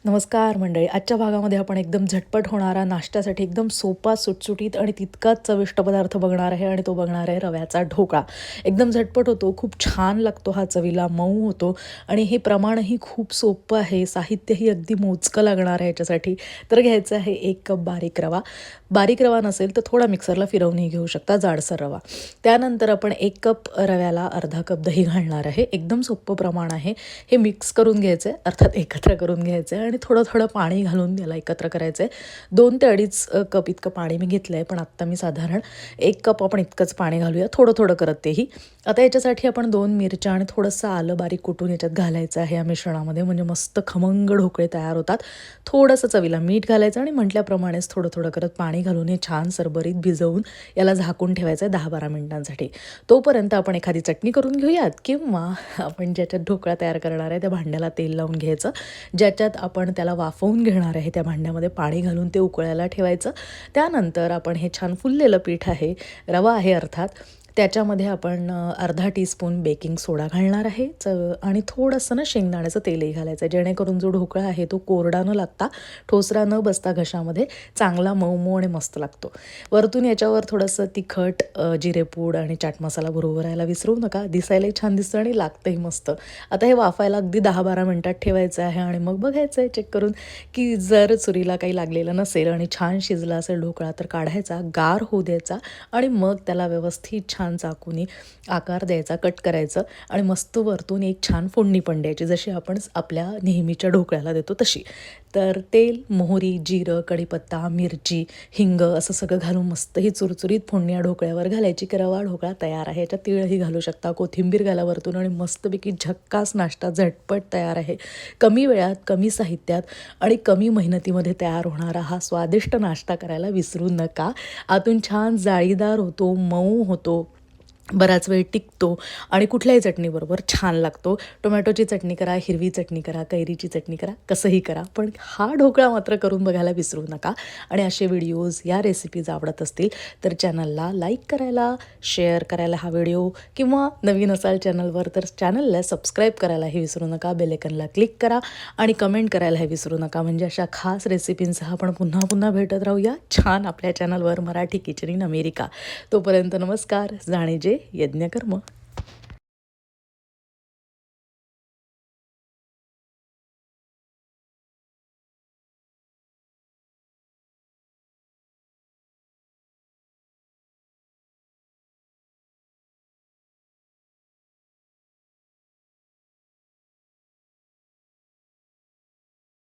नमस्कार मंडळी. आजच्या भागामध्ये आपण एकदम झटपट होणारा नाश्त्यासाठी एकदम सोपा, सुटसुटीत आणि तितकाच चविष्ट पदार्थ बघणार आहे आणि तो बघणार आहे रव्याचा ढोकळा. एकदम झटपट होतो, खूप छान लागतो हा, चवीला मऊ होतो आणि हे प्रमाणही खूप सोपं आहे. साहित्यही अगदी मोजकं लागणार आहे याच्यासाठी. तर घ्यायचं आहे 1 कप बारीक रवा. बारीक रवा नसेल तर थोडा मिक्सरला फिरवूनही घेऊ शकता, जाडसर रवा. त्यानंतर आपण 1 कप रव्याला अर्धा कप दही घालणार आहे. एकदम सोपं प्रमाण आहे. हे मिक्स करून घ्यायचं आहे, अर्थात एकत्र करून घ्यायचं आहे आणि थोडं-थोडं पाणी घालून याला एकत्र करायचं आहे. 2 ते 2.5 कप इतकं पाणी मी घेतलं आहे, पण आत्ता मी साधारण 1 कप आपण इतकंच पाणी घालूया, थोडं-थोडं करत तेही. आता याच्यासाठी आपण 2 मिरच्या आणि थोडंसं आलं बारीक कुटून याच्यात घालायचं आहे या मिश्रणामध्ये, म्हणजे मस्त खमंग ढोकळे तयार होतात. थोडंसं चवीला मीठ घालायचं आणि म्हटल्याप्रमाणेच थोडं-थोडं करत पाणी घालून हे छान सरबरीत भिजवून याला झाकून ठेवायचं आहे 10-12 मिनिटांसाठी. तोपर्यंत आपण एखादी चटणी करून घेऊयात किंवा आपण ज्याच्यात ढोकळा तयार करणार आहे त्या भांड्याला तेल लावून घ्यायचं. ज्याच्यात आपण त्याला वाफवून घेणार आहे त्या भांड्यामध्ये पाणी घालून ते उकळायला ठेवायचं. त्यानंतर आपण हे छान फुललेलं पीठ आहे, रवा आहे अर्थात, त्याच्यामध्ये आपण अर्धा टीस्पून बेकिंग सोडा घालणार आहे आणि थोडंसं ना शेंगदाण्याचं तेलही घालायचं आहे, जेणेकरून जो ढोकळा आहे तो कोरडा न लागता, ठोसरा न बसता घशामध्ये चांगला मऊ आणि मस्त लागतो. वरतून याच्यावर थोडंसं तिखट, जिरेपूड आणि चाट मसाला भुरभुरायला विसरू नका. दिसायलाही छान दिसतं आणि लागतंही मस्त. आता हे वाफायला अगदी 10-12 मिनिटात ठेवायचं आहे आणि मग बघायचं आहे चेक करून की जर चुरीला काही लागलेलं नसेल आणि छान शिजला असेल ढोकळा तर काढायचा, गार होऊ द्यायचा आणि मग त्याला व्यवस्थित छान चाकूनी आकार द्यायचा, कट करायचं आणि मस्त वरतून एक छान फोडणी पण द्यायची, जशी आपण आपल्या नेहमीच्या ढोकळ्याला देतो तशी. तर तेल, मोहरी, जिरं, कढीपत्ता, मिरची, हिंग असं सगळं घालून मस्त ही चुरचुरीत फोडणी या ढोकळ्यावर घालायची की रवा ढोकळा तयार आहे. याच्यात तिळही घालू शकता, कोथिंबीर घाला वरतून आणि मस्तपैकी झक्कास नाश्ता झटपट तयार आहे. कमी वेळात, कमी साहित्यात आणि कमी मेहनतीमध्ये तयार होणारा हा स्वादिष्ट नाश्ता करायला विसरू नका. आतून छान जाळीदार होतो, मऊ होतो, बराच वेळ टिकतो आणि कुठल्याही चटणीबरोबर छान लागतो. टोमॅटोची चटणी करा, हिरवी चटणी करा, कैरीची चटणी करा, कसंही करा, पण हा ढोकळा मात्र करून बघायला विसरू नका. आणि असे व्हिडिओज, या रेसिपीज आवडत असतील तर चॅनलला लाईक करायला, शेअर करायला हा व्हिडिओ, किंवा नवीन असाल चॅनलवर तर चॅनलला सबस्क्राईब करायलाही विसरू नका. बेल आयकॉनला क्लिक करा आणि कमेंट करायलाही विसरू नका, म्हणजे अशा खास रेसिपींसह आपण पुन्हा पुन्हा भेटत राहूया छान आपल्या चॅनलवर, मराठी किचन इन अमेरिका. तोपर्यंत नमस्कार. जाणे जे यज्ञ कर्म.